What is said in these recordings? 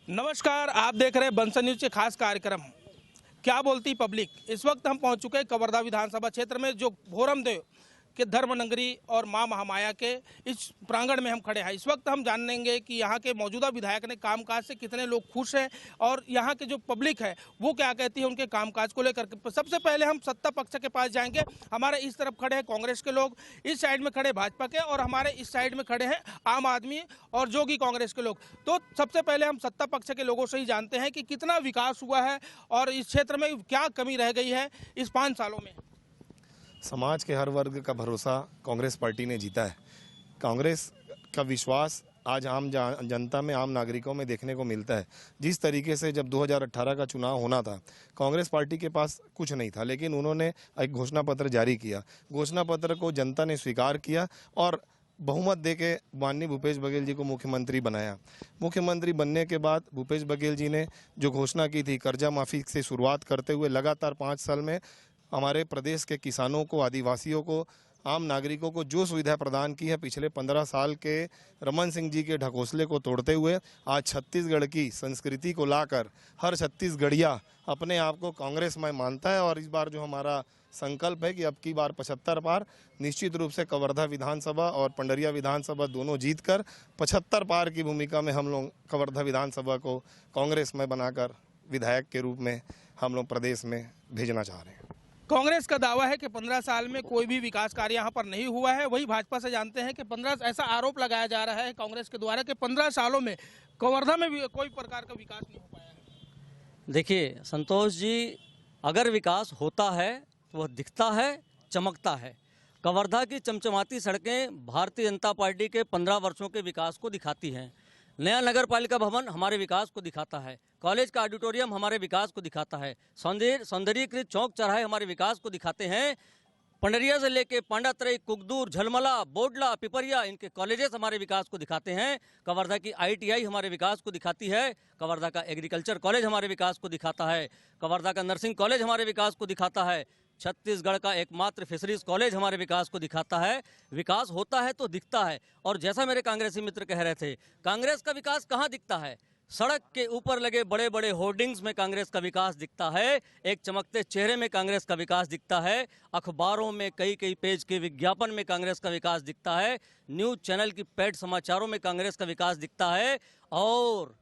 नमस्कार, आप देख रहे हैं बंसल न्यूज के खास कार्यक्रम क्या बोलती पब्लिक। इस वक्त हम पहुंच चुके हैं कवर्धा विधानसभा क्षेत्र में, जो भोरम देव के धर्म नगरी और मां महामाया के इस प्रांगण में हम खड़े हैं। इस वक्त हम जानेंगे कि यहाँ के मौजूदा विधायक ने कामकाज से कितने लोग खुश हैं और यहाँ के जो पब्लिक है वो क्या कहती है उनके कामकाज को लेकर। सबसे पहले हम सत्ता पक्ष के पास जाएंगे। हमारे इस तरफ खड़े हैं कांग्रेस के लोग, इस साइड में खड़े भाजपा के और हमारे इस साइड में खड़े हैं आम आदमी और जोगी कांग्रेस के लोग। तो सबसे पहले हम सत्ता पक्ष के लोगों से ही जानते हैं कि कितना विकास हुआ है और इस क्षेत्र में क्या कमी रह गई है इस 5 सालों में। समाज के हर वर्ग का भरोसा कांग्रेस पार्टी ने जीता है। कांग्रेस का विश्वास आज आम जनता में, आम नागरिकों में देखने को मिलता है। जिस तरीके से जब 2018 का चुनाव होना था, कांग्रेस पार्टी के पास कुछ नहीं था, लेकिन उन्होंने एक घोषणा पत्र जारी किया। घोषणा पत्र को जनता ने स्वीकार किया और बहुमत देके माननीय भूपेश बघेल जी को मुख्यमंत्री बनाया। मुख्यमंत्री बनने के बाद भूपेश बघेल जी ने जो घोषणा की थी, कर्जा माफी से शुरुआत करते हुए लगातार 5 साल में हमारे प्रदेश के किसानों को, आदिवासियों को, आम नागरिकों को जो सुविधा प्रदान की है, पिछले 15 साल के रमन सिंह जी के ढकोसले को तोड़ते हुए आज छत्तीसगढ़ की संस्कृति को लाकर हर छत्तीसगढ़िया अपने आप को कांग्रेस में मानता है। और इस बार जो हमारा संकल्प है कि अब की बार 75 पार, निश्चित रूप से कवर्धा विधानसभा और पंडरिया विधानसभा दोनों जीतकर 75 पार की भूमिका में हम लोग कवर्धा विधानसभा को कांग्रेस में बनाकर विधायक के रूप में हम लोग प्रदेश में भेजना चाह रहे हैं। कांग्रेस का दावा है कि 15 साल में कोई भी विकास कार्य यहाँ पर नहीं हुआ है। वही भाजपा से जानते हैं कि 15 ऐसा आरोप लगाया जा रहा है कांग्रेस के द्वारा कि 15 सालों में कवर्धा में भी कोई प्रकार का विकास नहीं हो पाया है। देखिए संतोष जी, अगर विकास होता है तो वह दिखता है, चमकता है। कवर्धा की चमचमाती सड़कें भारतीय जनता पार्टी के 15 वर्षों के विकास को दिखाती हैं। नया नगर पालिका भवन हमारे विकास को दिखाता है। कॉलेज का ऑडिटोरियम हमारे विकास को दिखाता है। सौंदर्यीकृत चौक चौराहे हमारे विकास को दिखाते हैं। पंडरिया से लेके पांडातरई, कुकदूर, झलमला, बोडला, पिपरिया, इनके कॉलेजेस हमारे विकास को दिखाते हैं। कवर्धा की ITI हमारे विकास को दिखाती है। कवर्धा का एग्रीकल्चर कॉलेज हमारे विकास को दिखाता है। कवर्धा का नर्सिंग कॉलेज हमारे विकास को दिखाता है। छत्तीसगढ़ का एकमात्र फिशरीज कॉलेज हमारे विकास को दिखाता है। विकास होता है तो दिखता है। और जैसा मेरे कांग्रेसी मित्र कह रहे थे, कांग्रेस का विकास कहाँ दिखता है? सड़क के ऊपर लगे बड़े बड़े होर्डिंग्स में कांग्रेस का विकास दिखता है। एक चमकते चेहरे में कांग्रेस का विकास दिखता है। अखबारों में कई पेज के विज्ञापन में कांग्रेस का विकास दिखता है। न्यूज चैनल की पेड समाचारों में कांग्रेस का विकास दिखता है। और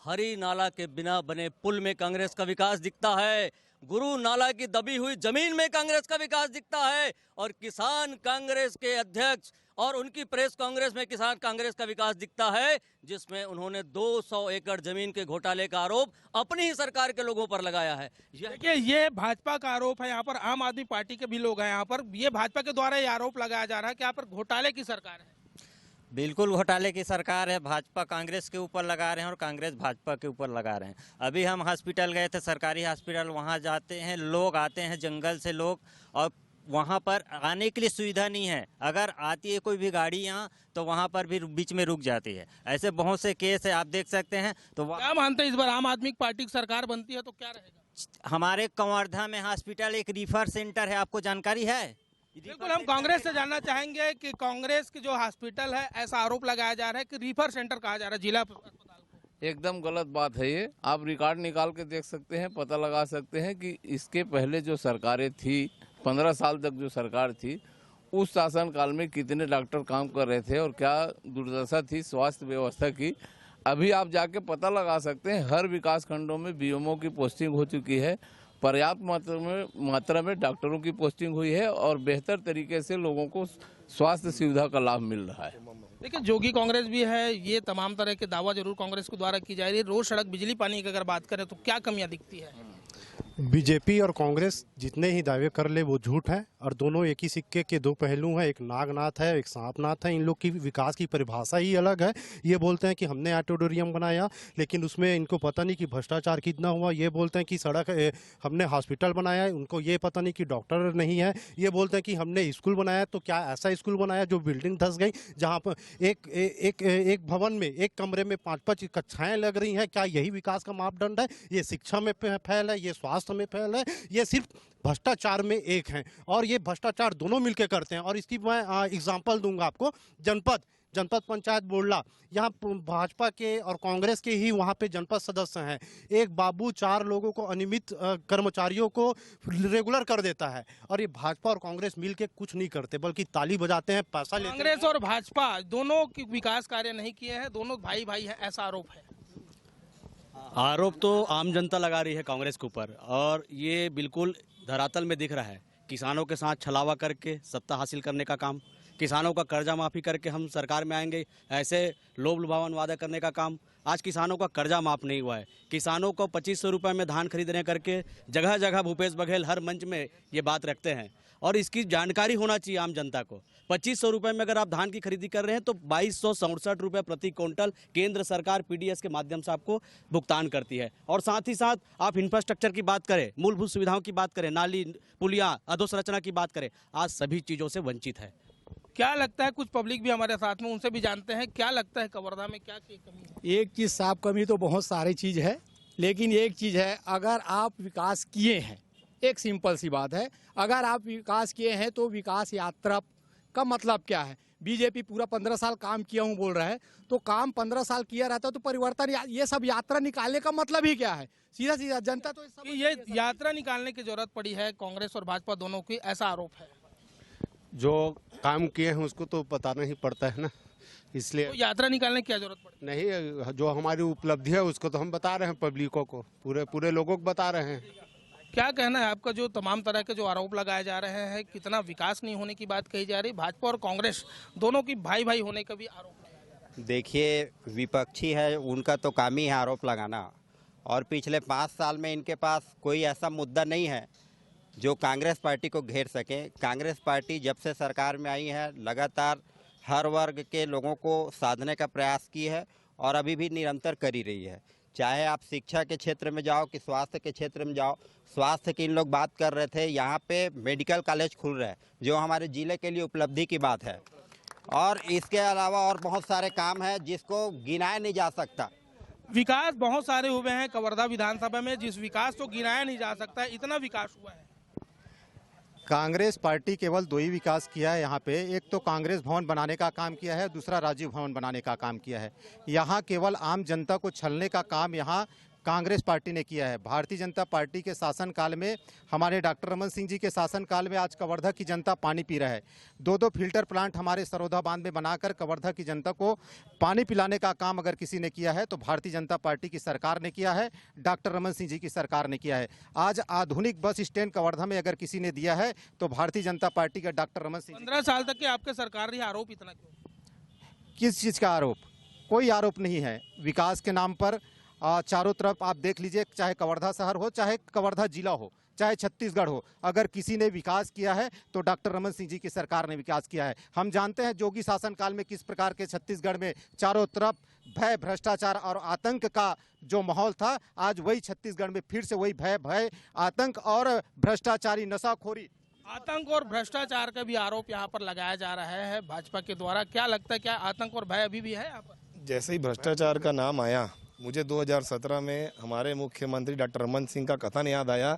हरी नाला के बिना बने पुल में कांग्रेस का विकास दिखता है। गुरु नाला की दबी हुई जमीन में कांग्रेस का विकास दिखता है। और किसान कांग्रेस के अध्यक्ष और उनकी प्रेस कांग्रेस में किसान कांग्रेस का विकास दिखता है, जिसमें उन्होंने 200 एकड़ जमीन के घोटाले का आरोप अपनी ही सरकार के लोगों पर लगाया है। देखिए, ये भाजपा का आरोप है। यहाँ पर आम आदमी पार्टी के भी लोग हैं। यहाँ पर ये भाजपा के द्वारा ये आरोप लगाया जा रहा है कि यहाँ पर घोटाले की सरकार है। बिल्कुल घोटाले की सरकार है। भाजपा कांग्रेस के ऊपर लगा रहे हैं और कांग्रेस भाजपा के ऊपर लगा रहे हैं। अभी हम हॉस्पिटल गए थे, सरकारी हॉस्पिटल, वहाँ जाते हैं लोग, आते हैं जंगल से लोग, और वहाँ पर आने के लिए सुविधा नहीं है। अगर आती है कोई भी गाड़ी यहाँ तो वहाँ पर भी बीच में रुक जाती है। ऐसे बहुत से केस है, आप देख सकते हैं। तो क्या मानते हैं इस बार आम आदमी पार्टी की सरकार बनती है तो क्या रहेगा? हमारे कवर्धा में हॉस्पिटल एक रिफर सेंटर है, आपको जानकारी है? बिल्कुल, हम कांग्रेस से जानना चाहेंगे कि कांग्रेस की जो हॉस्पिटल है, ऐसा आरोप लगाया जा रहा है कि रिफर सेंटर कहा जा रहा है जिला अस्पताल को। एकदम गलत बात है ये। आप रिकॉर्ड निकाल के देख सकते हैं, पता लगा सकते हैं कि इसके पहले जो सरकारें थी, 15 साल तक जो सरकार थी, उस शासन काल में कितने डॉक्टर काम कर रहे थे और क्या दुर्दशा थी स्वास्थ्य व्यवस्था की। अभी आप जाके पता लगा सकते हैं, हर विकास खंडों में BMO की पोस्टिंग हो चुकी है, पर्याप्त मात्रा में डॉक्टरों की पोस्टिंग हुई है और बेहतर तरीके से लोगों को स्वास्थ्य सुविधा का लाभ मिल रहा है। देखिए, जोगी कांग्रेस भी है, ये तमाम तरह के दावा जरूर कांग्रेस के द्वारा की जा रही है। रोड, सड़क, बिजली, पानी की अगर बात करें तो क्या कमियां दिखती है? बीजेपी और कांग्रेस जितने ही दावे कर ले वो झूठ है और दोनों एक ही सिक्के के दो पहलू हैं। एक नागनाथ है, एक सांपनाथ है। इन लोग की विकास की परिभाषा ही अलग है। ये बोलते हैं कि हमने ऑडिटोरियम बनाया, लेकिन उसमें इनको पता नहीं कि भ्रष्टाचार कितना हुआ। ये बोलते हैं कि सड़क हमने हॉस्पिटल बनाया है, उनको ये पता नहीं कि डॉक्टर नहीं है। ये बोलते हैं कि हमने स्कूल बनाया, तो क्या ऐसा स्कूल बनाया जो बिल्डिंग धस गई, जहाँ पर एक भवन में, एक कमरे में 5-5 कक्षाएं लग रही हैं? क्या यही विकास का मापदंड है? ये शिक्षा में फैल है, ये स्वास्थ्य समय पहल है, ये सिर्फ भ्रष्टाचार में एक हैं और ये भ्रष्टाचार दोनों मिलकर करते हैं। और इसकी मैं एग्जांपल दूंगा आपको। जनपद पंचायत बोडला, यहाँ भाजपा के और कांग्रेस के ही वहाँ पे जनपद सदस्य हैं। एक बाबू 4 लोगों को, अनियमित कर्मचारियों को रेगुलर कर देता है और ये भाजपा और कांग्रेस मिलके कुछ नहीं करते, बल्कि ताली बजाते हैं, पैसा लेते हैं। कांग्रेस और भाजपा दोनों की विकास कार्य नहीं किए हैं, दोनों भाई भाई हैं, ऐसा आरोप है। आरोप तो आम जनता लगा रही है कांग्रेस के ऊपर, और ये बिल्कुल धरातल में दिख रहा है। किसानों के साथ छलावा करके सत्ता हासिल करने का काम, किसानों का कर्जा माफी करके हम सरकार में आएंगे, ऐसे लोभ लुभावन वादा करने का काम। आज किसानों का कर्जा माफ नहीं हुआ है। किसानों को 2500 रुपये में धान खरीदने करके जगह जगह भूपेश बघेल हर मंच में ये बात रखते हैं, और इसकी जानकारी होना चाहिए आम जनता को। 2500 रुपये में अगर आप धान की खरीदी कर रहे हैं तो 2267 रुपये प्रति क्विंटल केंद्र सरकार पीडीएस के माध्यम से आपको भुगतान करती है। और साथ ही साथ आप इंफ्रास्ट्रक्चर की बात करें, मूलभूत सुविधाओं की बात करें, नाली पुलिया अधोसंरचना की बात करें, आज सभी चीज़ों से वंचित है। क्या लगता है, कुछ पब्लिक भी हमारे साथ में, उनसे भी जानते हैं, क्या लगता है कवर्धा में क्या की कमी है? एक चीज़ साफ कमी तो बहुत सारी चीज़ है, लेकिन एक चीज़ है, अगर आप विकास किए हैं, एक सिंपल सी बात है, अगर आप विकास किए हैं तो विकास यात्रा का मतलब क्या है? बीजेपी पूरा 15 साल काम किया हूँ बोल रहा है, तो काम 15 साल किया रहता तो परिवर्तन, ये सब यात्रा निकालने का मतलब ही क्या है? सीधा सीधा जनता तो ये यात्रा निकालने की जरूरत पड़ी है कांग्रेस और भाजपा दोनों की, ऐसा आरोप है। जो काम किए हैं उसको तो बताना ही पड़ता है ना, इसलिए तो यात्रा निकालने की क्या जरूरत पड़ी? नहीं, जो हमारी उपलब्धि है उसको तो हम बता रहे हैं पब्लिकों को, पूरे लोगों को बता रहे हैं। क्या कहना है आपका, जो तमाम तरह के जो आरोप लगाए जा रहे हैं, कितना विकास नहीं होने की बात कही जा रही, भाजपा और कांग्रेस दोनों की भाई भाई होने का भी आरोप लगाया जा रहा है? देखिए, विपक्षी है, उनका तो काम ही है आरोप लगाना, और पिछले 5 साल में इनके पास कोई ऐसा मुद्दा नहीं है जो कांग्रेस पार्टी को घेर सके। कांग्रेस पार्टी जब से सरकार में आई है लगातार हर वर्ग के लोगों को साधने का प्रयास की है और अभी भी निरंतर कर ही रही है। चाहे आप शिक्षा के क्षेत्र में जाओ कि स्वास्थ्य के क्षेत्र में जाओ। स्वास्थ्य की इन लोग बात कर रहे थे, यहाँ पे मेडिकल कॉलेज खुल रहा है जो हमारे ज़िले के लिए उपलब्धि की बात है, और इसके अलावा और बहुत सारे काम हैं जिसको गिनाया नहीं जा सकता। विकास बहुत सारे हुए हैं कवर्धा विधानसभा में, जिस विकास को गिनाया नहीं जा सकता, इतना विकास हुआ है। कांग्रेस पार्टी केवल 2 ही विकास किया है यहाँ पे। एक तो कांग्रेस भवन बनाने का काम किया है, दूसरा राजीव भवन बनाने का काम किया है। यहाँ केवल आम जनता को छलने का काम यहाँ कांग्रेस पार्टी ने किया है। भारतीय जनता पार्टी के शासनकाल में, हमारे डॉक्टर रमन सिंह जी के शासनकाल में आज कवर्धा की जनता पानी पी रहा है। 2 फिल्टर प्लांट हमारे सरोदा बांध में बनाकर कवर्धा की जनता को पानी पिलाने का काम अगर किसी ने किया है तो भारतीय जनता पार्टी की सरकार ने किया है, डॉक्टर रमन सिंह जी की सरकार ने किया है। आज आधुनिक बस स्टैंड कवर्धा में अगर किसी ने दिया है तो भारतीय जनता पार्टी का डॉक्टर रमन सिंह। 15 साल तक के आपके सरकार रही, आरोप इतना क्यों? किस चीज़ का आरोप? कोई आरोप नहीं है। विकास के नाम पर चारों तरफ आप देख लीजिए, चाहे कवर्धा शहर हो, चाहे कवर्धा जिला हो, चाहे छत्तीसगढ़ हो, अगर किसी ने विकास किया है तो डॉक्टर रमन सिंह जी की सरकार ने विकास किया है। हम जानते हैं जोगी शासनकाल में किस प्रकार के छत्तीसगढ़ में चारों तरफ भय, भ्रष्टाचार और आतंक का जो माहौल था, आज वही छत्तीसगढ़ में फिर से वही भय, आतंक और भ्रष्टाचारी, नशाखोरी। आतंक और भ्रष्टाचार का भी आरोप यहाँ पर लगाया जा रहा है भाजपा के द्वारा। क्या लगता है, क्या आतंक और भय अभी भी है यहाँ पर? जैसे ही भ्रष्टाचार का नाम आया, मुझे 2017 में हमारे मुख्यमंत्री डॉक्टर रमन सिंह का कथन याद आया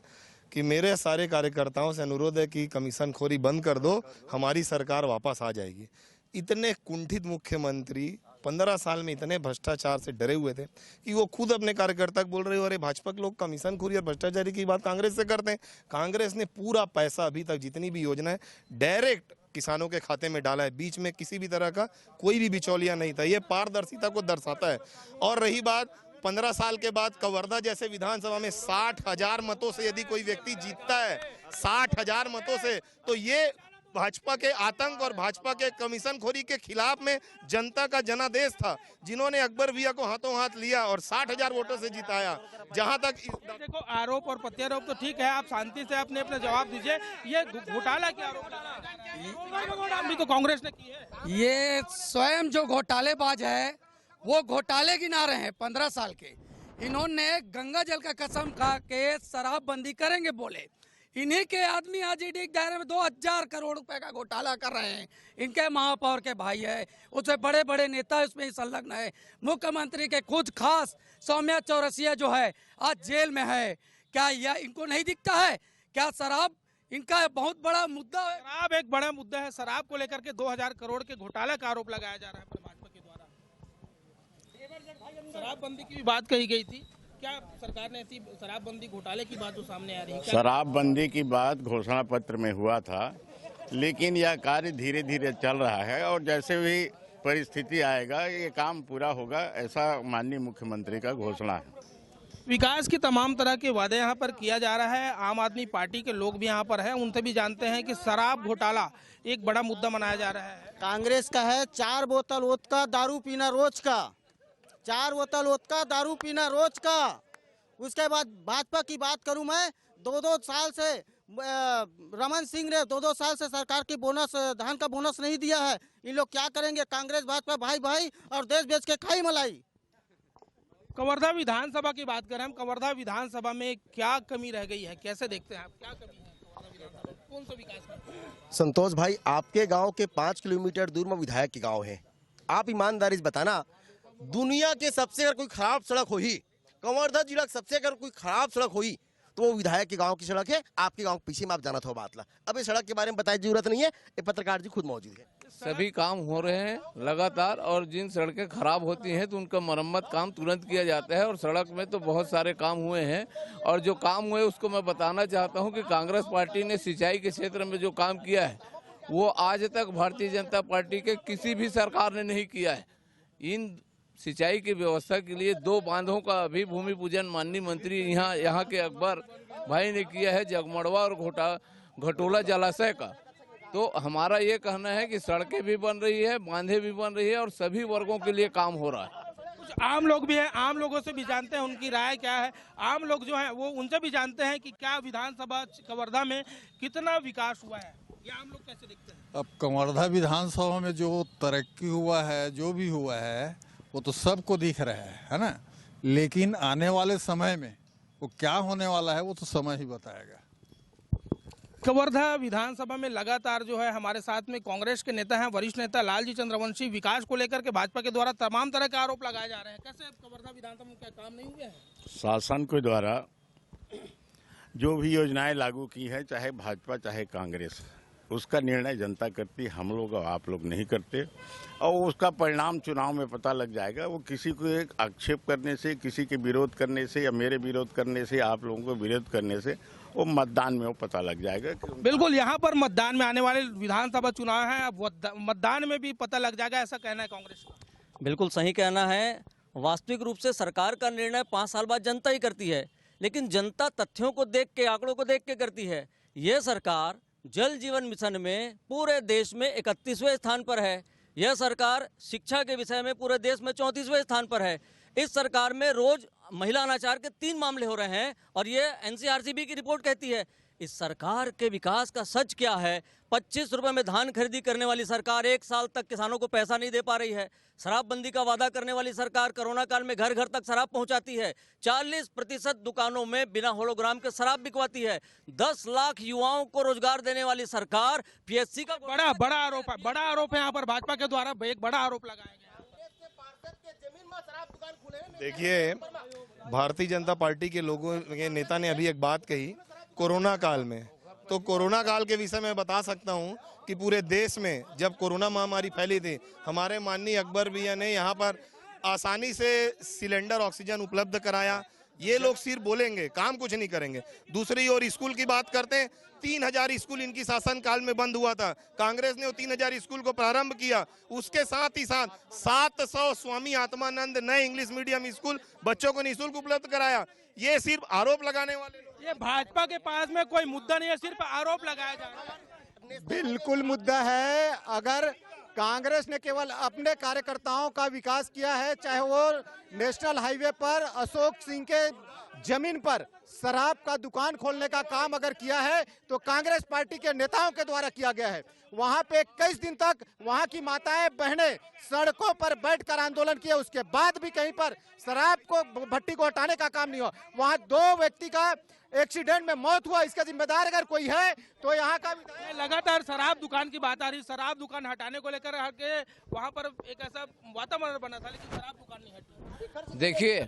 कि मेरे सारे कार्यकर्ताओं से अनुरोध है कि कमीशनखोरी बंद कर दो, हमारी सरकार वापस आ जाएगी। इतने कुंठित मुख्यमंत्री 15 साल में इतने भ्रष्टाचार से डरे हुए थे कि वो खुद अपने कार्यकर्ता को बोल रहे हो, अरे भाजपा के लोग कमीशनखोरी और भ्रष्टाचारी की बात कांग्रेस से करते हैं। कांग्रेस ने पूरा पैसा अभी तक जितनी भी योजना है डायरेक्ट किसानों के खाते में डाला है, बीच में किसी भी तरह का कोई भी बिचौलिया नहीं था। ये पारदर्शिता को दर्शाता है। और रही बात 15 साल के बाद कवर्धा जैसे विधानसभा में 60,000 मतों से यदि कोई व्यक्ति जीतता है, 60,000 मतों से, तो ये भाजपा के आतंक और भाजपा के कमीशनखोरी के खिलाफ में जनता का जनादेश था, जिन्होंने अकबर भैया को हाथों हाथ लिया और 60,000 वोटों से जिताया। जहां तक देखो, आरोप और प्रत्यारोप तो ठीक है, आप शांति से अपने जवाब दीजिए। ये घोटाला क्या आरोप भी तो कांग्रेस ने की है? ये स्वयं जो घोटालेबाज है वो घोटाले गिना रहे हैं 15 साल के। इन्होंने गंगा जल का कसम खा के शराबबंदी करेंगे बोले। इन्हीं के आदमी आज ईडी के दायरे में 2000 करोड़ रुपए का घोटाला कर रहे हैं। इनके महापौर के भाई है, उससे बड़े बड़े नेता इसमें संलग्न है। मुख्यमंत्री के कुछ खास सौम्या चौरसिया जो है आज जेल में है। क्या यह इनको नहीं दिखता है? क्या शराब इनका बहुत बड़ा मुद्दा है? शराब एक बड़ा मुद्दा है। शराब को लेकर के 2000 करोड़ के घोटाले का आरोप लगाया जा रहा है भाजपा के द्वारा। शराबबंदी की भी बात कही गई थी, क्या सरकार ने ऐसी शराबबंदी घोटाले की बात जो सामने आ रही है? शराबबंदी की बात घोषणा पत्र में हुआ था, लेकिन यह कार्य धीरे धीरे चल रहा है और जैसे भी परिस्थिति आएगा ये काम पूरा होगा, ऐसा माननीय मुख्यमंत्री का घोषणा है। विकास की तमाम तरह के वादे यहाँ पर किया जा रहा है। आम आदमी पार्टी के लोग भी यहाँ पर हैं, उनसे भी जानते हैं कि शराब घोटाला एक बड़ा मुद्दा मनाया जा रहा है। कांग्रेस का है 4 बोतल वोदका दारू पीना रोज का, 4 बोतल वोदका दारू पीना रोज का। उसके बाद भाजपा की बात करूं मैं, 2-2 साल से रमन सिंह ने 2-2 साल से सरकार की बोनस, धान का बोनस नहीं दिया है। इन लोग क्या करेंगे? कांग्रेस भाजपा भाई भाई और देश बेच के खाई मलाई। कवर्धा विधानसभा की बात करें हम, कवर्धा विधानसभा में क्या कमी रह गई है, कैसे देखते हैं आप? क्या कमी है कौन सा विकास में? संतोष भाई, आपके गांव के 5 किलोमीटर दूर में विधायक के गांव है। आप ईमानदारी से बताना, दुनिया के सबसे अगर कोई खराब सड़क हुई, कवर्धा जिला सबसे अगर कोई खराब सड़क हुई तो वो विधायक के गांव की सड़क है। आपके गांव के पीछे में आप जाना था बातला। अब इस सड़क के बारे में बताने की जरूरत नहीं है, ये पत्रकार जी खुद मौजूद है। सभी काम हो रहे हैं लगातार, और जिन सड़कें खराब होती हैं तो उनका मरम्मत काम तुरंत किया जाता है। और सड़क में तो बहुत सारे काम हुए हैं, और जो काम हुए उसको मैं बताना चाहता हूं कि कांग्रेस पार्टी ने सिंचाई के क्षेत्र में जो काम किया है वो आज तक भारतीय जनता पार्टी के किसी भी सरकार ने नहीं किया है। इन सिंचाई की व्यवस्था के लिए 2 बांधों का अभी भूमि पूजन माननीय मंत्री यहाँ के अकबर भाई ने किया है, जगमड़वा और घटोला जलाशय का। तो हमारा ये कहना है कि सड़कें भी बन रही है, बांधे भी बन रही है, और सभी वर्गों के लिए काम हो रहा है। कुछ आम लोग भी हैं, आम लोगों से भी जानते हैं उनकी राय क्या है। आम लोग जो हैं वो उनसे भी जानते हैं कि क्या विधानसभा कवर्धा में कितना विकास हुआ है, ये आम लोग कैसे देखते हैं? अब कवर्धा विधानसभा में जो तरक्की हुआ है, जो भी हुआ है, वो तो सबको दिख रहा है ना। लेकिन आने वाले समय में वो क्या होने वाला है वो तो समय ही बताएगा। कवर्धा विधानसभा में लगातार जो है हमारे साथ में कांग्रेस के नेता हैं, वरिष्ठ नेता लालजी चंद्रवंशी, विकास को लेकर के भाजपा के द्वारा तमाम तरह के आरोप लगाए जा रहे हैं। कैसे कवर्धा विधानसभा में क्या काम नहीं हुए हैं? शासन के द्वारा जो भी योजनाएं लागू की है, चाहे भाजपा चाहे कांग्रेस, उसका निर्णय जनता करती, हम लोग और आप लोग नहीं करते। और उसका परिणाम चुनाव में पता लग जाएगा। वो किसी को एक आक्षेप करने से, किसी के विरोध करने से या मेरे विरोध करने से, आप लोगों को विरोध करने से वो मतदान में वो पता लग जाएगा। बिल्कुल, यहाँ पर मतदान में आने वाले विधानसभा चुनाव है, अब मतदान में भी पता लग जाएगा, ऐसा कहना है कांग्रेस का। बिल्कुल सही कहना है। वास्तविक रूप से सरकार का निर्णय 5 साल बाद जनता ही करती है, लेकिन जनता तथ्यों को देख के, आंकड़ों को देख के करती है। ये सरकार जल जीवन मिशन में पूरे देश में 31वें स्थान पर है। यह सरकार शिक्षा के विषय में पूरे देश में 34वें स्थान पर है। इस सरकार में रोज महिला अनाचार के 3 मामले हो रहे हैं, और ये एनसीआरसीबी की रिपोर्ट कहती है। इस सरकार के विकास का सच क्या है? 25 रुपए में धान खरीदी करने वाली सरकार 1 साल तक किसानों को पैसा नहीं दे पा रही है। शराबबंदी का वादा करने वाली सरकार कोरोना काल में घर घर तक शराब पहुंचाती है। 40% दुकानों में बिना होलोग्राम के शराब बिकवाती है। 10 लाख युवाओं को रोजगार देने वाली सरकार पीएससी का बड़ा आरोप है, बड़ा आरोप है यहाँ पर भाजपा के द्वारा एक बड़ा आरोप लगाया गया। देखिए, भारतीय जनता पार्टी के लोगों के नेता ने अभी एक बात कही कोरोना काल में, तो कोरोना काल के विषय में बता सकता हूं कि पूरे देश में जब कोरोना महामारी फैली थी, हमारे माननीय अकबर भैया ने यहां पर आसानी से सिलेंडर ऑक्सीजन उपलब्ध कराया। ये लोग सिर्फ बोलेंगे, काम कुछ नहीं करेंगे। दूसरी ओर स्कूल की बात करते हैं, 3000 स्कूल इनकी शासन काल में बंद हुआ था, कांग्रेस ने वो 3000 स्कूल को प्रारंभ किया। उसके साथ ही साथ 700 स्वामी आत्मानंद नए इंग्लिश मीडियम स्कूल बच्चों को निःशुल्क उपलब्ध कराया। ये सिर्फ आरोप लगाने वाले लोग, ये भाजपा के पास में कोई मुद्दा नहीं है, सिर्फ आरोप लगाया जा रहा है। बिल्कुल मुद्दा है। अगर कांग्रेस ने केवल अपने कार्यकर्ताओं का विकास किया है, चाहे वो नेशनल हाईवे पर अशोक सिंह के जमीन पर शराब का दुकान खोलने का काम अगर किया है तो कांग्रेस पार्टी के नेताओं के द्वारा किया गया है। वहां पे 21 दिन तक वहां की माताएं बहनें सड़कों पर बैठकर आंदोलन किया, उसके बाद भी कहीं पर शराब को भट्टी को हटाने का काम नहीं हुआ। वहां 2 व्यक्ति का एक्सीडेंट में मौत हुआ, इसका जिम्मेदार अगर कोई है तो यहाँ का लगातार शराब दुकान की बात आ रही, शराब दुकान हटाने को लेकर के वहाँ पर एक ऐसा वातावरण बना था, लेकिन शराब दुकान नहीं हटी। देखिए,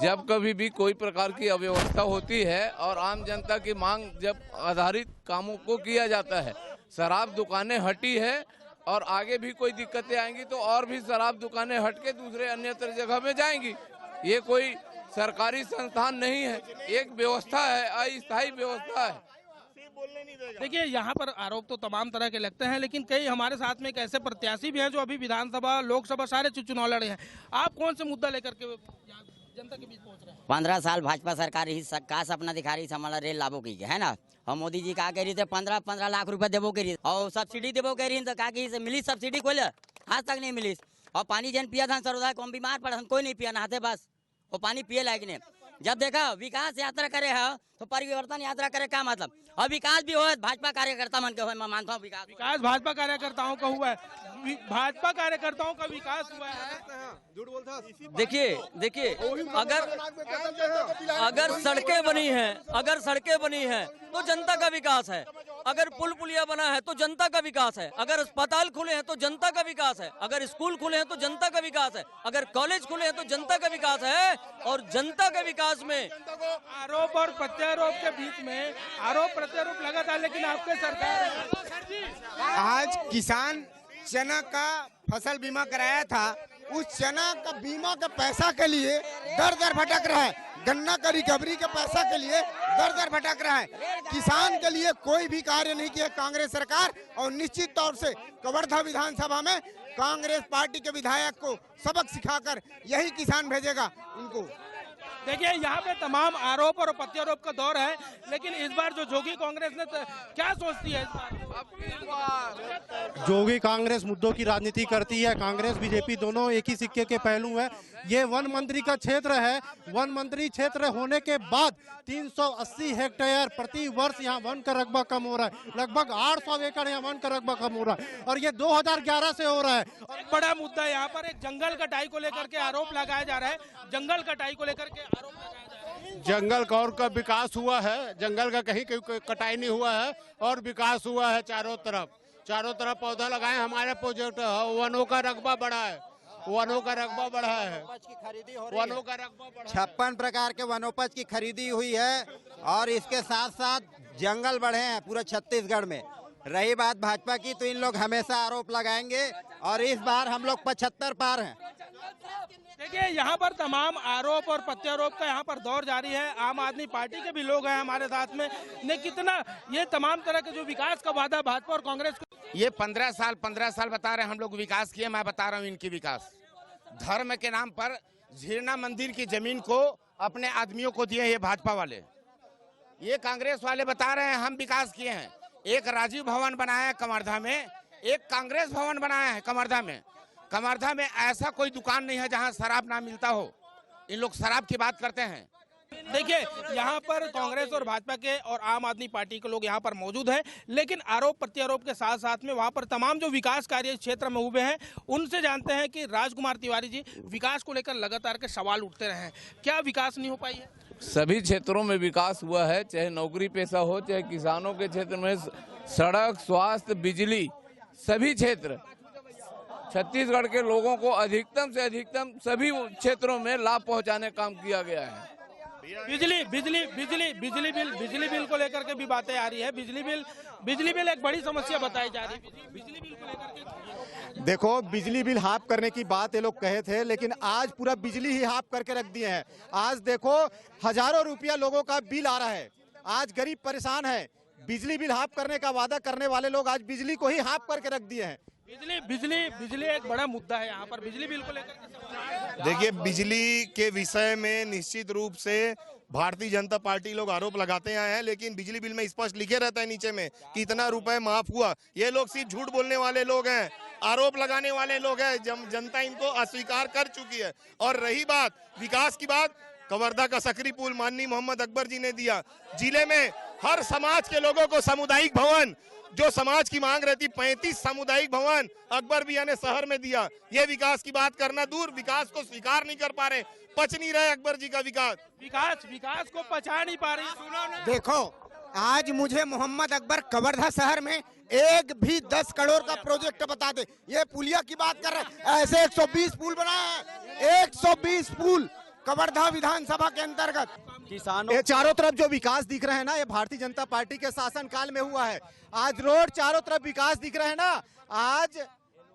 जब कभी भी कोई प्रकार की अव्यवस्था होती है और आम जनता की मांग जब आधारित कामों को किया जाता है। शराब दुकानें हटी है और आगे भी कोई दिक्कतें आएंगी तो और भी शराब दुकानें हट के दूसरे अन्यत्र जगह में जाएंगी। ये कोई सरकारी संस्थान नहीं है, एक व्यवस्था है, अस्थायी व्यवस्था है। देखिए यहाँ पर आरोप तो तमाम तरह के लगते हैं, लेकिन कई हमारे साथ में एक ऐसे प्रत्याशी भी हैं जो अभी विधानसभा लोकसभा सारे चुनाव लड़े हैं। आप कौन से मुद्दा लेकर के जनता के बीच पहुंच रहे हैं? 15 साल भाजपा सरकार ही का सपना दिखा रही हमारा रेल लाभों की है ना। हम मोदी जी कहा कह रही थे 15 लाख रुपए देवो कह रही और सब्सिडी देवो कह रही तो कहा कि मिली सब्सिडी कोई आज तक नहीं मिली। और पानी जन पिया था सरोदा को हम बीमार पड़े, कोई नहीं पिया नहाते बस वो पानी पिए लायक नहीं। जब देखा विकास यात्रा करे है तो परिवर्तन यात्रा करे क्या मतलब। और विकास भी हो भाजपा कार्यकर्ता मन के हो, मैं मानता हूँ विकास भाजपा कार्यकर्ताओं का हुआ है, भाजपा कार्यकर्ताओं का विकास हुआ है। झूठ बोलता। देखिए अगर सड़कें बनी हैं तो जनता का विकास है, अगर पुल पुलिया बना है तो जनता का विकास है, अगर अस्पताल खुले हैं तो जनता का विकास है, अगर स्कूल खुले हैं तो जनता का विकास है, अगर कॉलेज खुले हैं तो जनता का विकास है। और जनता के विकास में आरोप और प्रत्यारोप के बीच में आरोप प्रत्यारोप लगातार, लेकिन आपके सरकार आज किसान चना का फसल बीमा कराया था, उस चना का बीमा का पैसा के लिए दर दर भटक रहा है। गन्ना का रिकवरी के पैसा के लिए दर दर भटक रहा है। किसान के लिए कोई भी कार्य नहीं किया कांग्रेस सरकार। और निश्चित तौर से कवर्धा विधानसभा में कांग्रेस पार्टी के विधायक को सबक सिखाकर यही किसान भेजेगा उनको। देखिए यहाँ पे तमाम आरोप और प्रत्यारोप का दौर है, लेकिन इस बार जो जोगी कांग्रेस ने क्या सोचती है इस बार? जोगी कांग्रेस मुद्दों की राजनीति करती है। कांग्रेस बीजेपी दोनों एक ही सिक्के के पहलू है। ये वन मंत्री का क्षेत्र है। वन मंत्री क्षेत्र होने के बाद 380 हेक्टेयर प्रति वर्ष यहाँ वन का रकबा कम हो रहा है। लगभग 800 एकड़ यहाँ वन का रकबा कम हो रहा है और ये 2011 से हो रहा है। एक बड़ा मुद्दा यहाँ पर एक जंगल कटाई को लेकर के आरोप लगाया जा रहा है। जंगल कटाई को लेकर के आरोप लगाया जा रहा है। जंगल कौर का विकास हुआ है, जंगल का कहीं कटाई नहीं हुआ है और विकास हुआ है। चारों तरफ पौधा लगाए। हमारे प्रोजेक्ट वनों का रकबा बढ़ा है, वनों का रकबा बढ़ा है, वनों का रकबा बढ़ा। 56 प्रकार के वनोपज की खरीदी हुई है और इसके साथ साथ जंगल बढ़े हैं पूरे छत्तीसगढ़ में। रही बात भाजपा की, तो इन लोग हमेशा आरोप लगाएंगे और इस बार हम लोग 75 पार हैं। देखिए यहाँ पर तमाम आरोप और प्रत्यारोप का यहाँ पर दौर जारी है। आम आदमी पार्टी के भी लोग हैं हमारे साथ में, ने कितना ये तमाम तरह के जो विकास का वादा भाजपा और कांग्रेस को ये 15 साल बता रहे हैं हम लोग विकास किए। मैं बता रहा हूँ इनकी विकास धर्म के नाम पर झीरना मंदिर की जमीन को अपने आदमियों को दिए ये भाजपा वाले। ये कांग्रेस वाले बता रहे हैं हम विकास किए हैं। एक राजीव भवन बनाया है कवर्धा में, एक कांग्रेस भवन बनाया है कवर्धा में। कवर्धा में ऐसा कोई दुकान नहीं है जहां शराब ना मिलता हो। इन लोग शराब की बात करते हैं। देखिए यहाँ पर कांग्रेस और भाजपा के और आम आदमी पार्टी के लोग यहाँ पर मौजूद हैं, लेकिन आरोप प्रत्यारोप के साथ साथ में वहाँ पर तमाम जो विकास कार्य इस क्षेत्र में हुए हैं उनसे जानते हैं कि राजकुमार तिवारी जी, विकास को लेकर लगातार के सवाल उठते रहे हैं, क्या विकास नहीं हो पाई है? सभी क्षेत्रों में विकास हुआ है, चाहे नौकरी पेशा हो, चाहे किसानों के क्षेत्र में सड़क, स्वास्थ्य, बिजली, सभी क्षेत्र छत्तीसगढ़ के लोगों को अधिकतम से अधिकतम सभी क्षेत्रों में लाभ पहुंचाने का काम किया गया है। बिजली बिल को लेकर के भी बातें आ रही है। बिजली बिल एक बड़ी समस्या बताई जा रही है। बिजली बिल को लेकर के देखो, बिजली बिल हाफ करने की बात ये लोग कहे थे, लेकिन आज पूरा बिजली ही हाफ करके रख दिए हैं। आज देखो हजारों रुपया लोगों का बिल आ रहा है। आज गरीब परेशान है। बिजली बिल हाफ करने का वादा करने वाले लोग आज बिजली को ही हाफ करके रख दिए हैं। बिजली एक बड़ा मुद्दा है यहाँ पर। बिजली बिल को लेकर देखिए, बिजली के विषय में निश्चित रूप से भारतीय जनता पार्टी लोग आरोप लगाते आए हैं, लेकिन बिजली बिल में स्पष्ट लिखे रहता है नीचे में कि इतना रुपए माफ हुआ। ये लोग सिर्फ झूठ बोलने वाले लोग हैं, आरोप लगाने वाले लोग हैं। जनता इनको अस्वीकार कर चुकी है। और रही बात विकास की बात, कवर्धा का सकरी पुल माननीय मोहम्मद अकबर जी ने दिया। जिले में हर समाज के लोगों को सामुदायिक भवन, जो समाज की मांग रहती, 35 सामुदायिक भवन अकबर भैया ने शहर में दिया। ये विकास की बात करना दूर, विकास को स्वीकार नहीं कर पा रहे, पच नहीं रहे अकबर जी का विकास को पचा नहीं पा रही। देखो, आज मुझे मोहम्मद अकबर कवर्धा शहर में एक भी 10 करोड़ का प्रोजेक्ट बता दे। ये पुलिया की बात कर रहे हैं। ऐसे 120 पुल बनाए हैं, 120 पुल कवर्धा विधानसभा के अंतर्गत। किसानों ये चारों तरफ जो विकास दिख रहे हैं ना, ये भारतीय जनता पार्टी के शासनकाल में हुआ है। आज रोड चारों तरफ विकास दिख रहे हैं ना, आज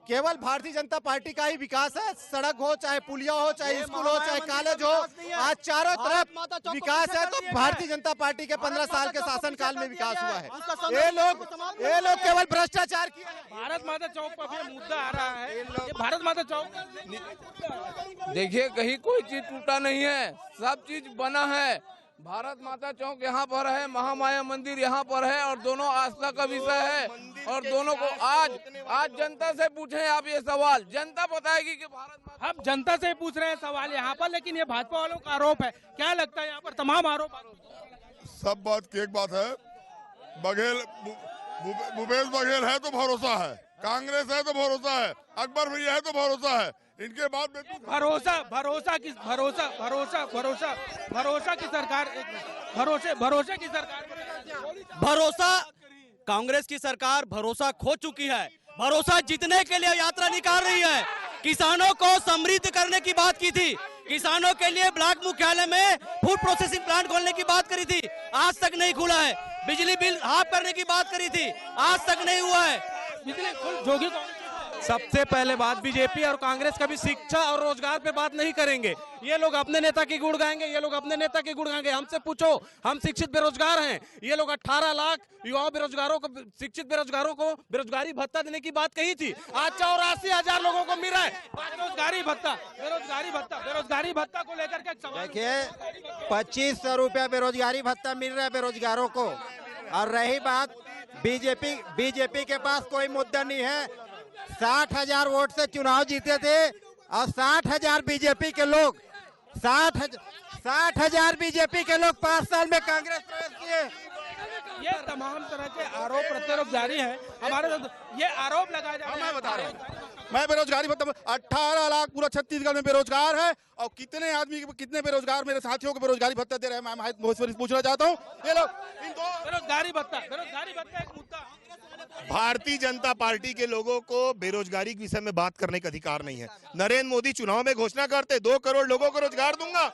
केवल भारतीय जनता पार्टी का ही विकास है। सड़क हो, चाहे पुलिया हो, चाहे स्कूल हो, चाहे कॉलेज हो, आज चारों तरफ विकास है। तो भारतीय जनता पार्टी के 15 साल के शासनकाल में विकास हुआ है। ये लोग केवल भ्रष्टाचार किए। भारत माता चौक पर भी मुद्दा आ रहा है, ये भारत माता चौक देखिए कहीं कोई चीज टूटा नहीं है, सब चीज बना है। भारत माता चौक यहाँ पर है, महामाया मंदिर यहाँ पर है और दोनों आस्था का विषय है। और दोनों को आज जनता से पूछें आप ये सवाल, जनता बताएगी कि भारत माता। हम जनता से पूछ रहे हैं सवाल यहाँ पर, लेकिन ये भाजपा वालों का आरोप है। क्या लगता है यहाँ पर तमाम आरोप? सब बात की एक बात है, बघेल भूपेश बघेल है तो भरोसा है, कांग्रेस है तो भरोसा है, अकबर भैया है तो भरोसा है। इनके बाद भरोसा की सरकार, भरोसे की सरकार, भरोसा कांग्रेस की सरकार भरोसा खो चुकी है। भरोसा जीतने के लिए यात्रा निकाल रही है। किसानों को समृद्ध करने की बात की थी, किसानों के लिए ब्लॉक मुख्यालय में फूड प्रोसेसिंग प्लांट खोलने की बात करी थी, आज तक नहीं खुला है। बिजली बिल हाफ करने की बात करी थी, आज तक नहीं हुआ है। बिजली जोगी सबसे पहले बात, बीजेपी और कांग्रेस कभी शिक्षा और रोजगार पे बात नहीं करेंगे। ये लोग अपने नेता की गुण गाएंगे, ये लोग अपने नेता की गुण गाएंगे। हमसे पूछो, हम शिक्षित बेरोजगार हैं। ये लोग 18 लाख युवाओं बेरोजगारों को, शिक्षित बेरोजगारों को बेरोजगारी भत्ता देने की बात कही थी, आज 84,000 लोगों को मिल रहा है बेरोजगारी भत्ता को लेकर के सवाल। देखिए 2500 रुपया बेरोजगारी भत्ता मिल रहा है बेरोजगारों को। और रही बात बीजेपी के पास कोई मुद्दा नहीं है। 60,000 वोट से चुनाव जीते थे और 60,000 बीजेपी के लोग 60,000 बीजेपी के लोग 5 साल में कांग्रेस प्रवेश किए। ये तमाम तरह के आरोप प्रत्यारोप जारी है हमारे, ये आरोप लगाया जा रहा है। मैं बता रहा हूँ, मैं बेरोजगारी भत्ता 18 लाख पूरा छत्तीसगढ़ में बेरोजगार है। और कितने आदमी, कितने बेरोजगार मेरे साथियों को बेरोजगारी भत्ता दे रहे हैं, मैं पूछना चाहता हूँ। ये लोग बेरोजगारी भत्ता एक मुद्दा। भारतीय जनता पार्टी के लोगों को बेरोजगारी के विषय में बात करने का अधिकार नहीं है। नरेंद्र मोदी चुनाव में घोषणा करते 2 करोड़ लोगों को रोजगार दूंगा,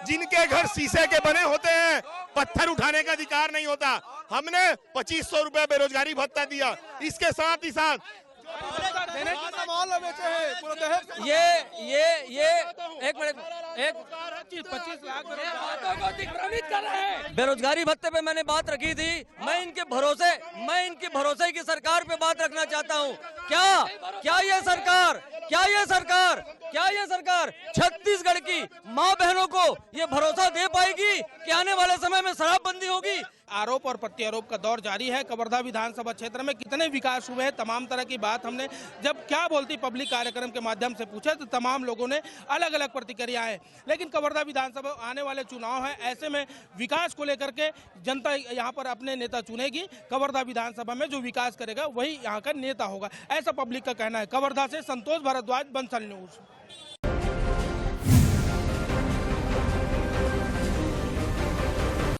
जिनके घर शीशे के बने होते हैं, पत्थर उठाने का अधिकार नहीं होता। हमने 2500 रुपया बेरोजगारी भत्ता दिया, इसके साथ ही साथ ये एक मिनट, 25 लाख को दिग्भ्रमित कर रहे हैं। बेरोजगारी भत्ते पे मैंने बात रखी थी। मैं इनके भरोसे की सरकार पे बात रखना चाहता हूँ। क्या ये सरकार छत्तीसगढ़ की माँ बहनों को ये भरोसा दे पाएगी कि आने वाले समय में शराबबंदी होगी? आरोप और प्रत्यारोप का दौर जारी है। कवर्धा विधानसभा क्षेत्र में कितने विकास हुए हैं, तमाम तरह की बात हमने जब क्या बोलती पब्लिक कार्यक्रम के माध्यम से पूछे तो तमाम लोगों ने अलग अलग प्रतिक्रियाएं। लेकिन कवर्धा विधानसभा आने वाले चुनाव है, ऐसे में विकास को लेकर के जनता यहाँ पर अपने नेता चुनेगी। कवर्धा विधानसभा में जो विकास करेगा वही यहाँ का नेता होगा, ऐसा पब्लिक का कहना है। कवर्धा से संतोष भारद्वाज, बंसल न्यूज।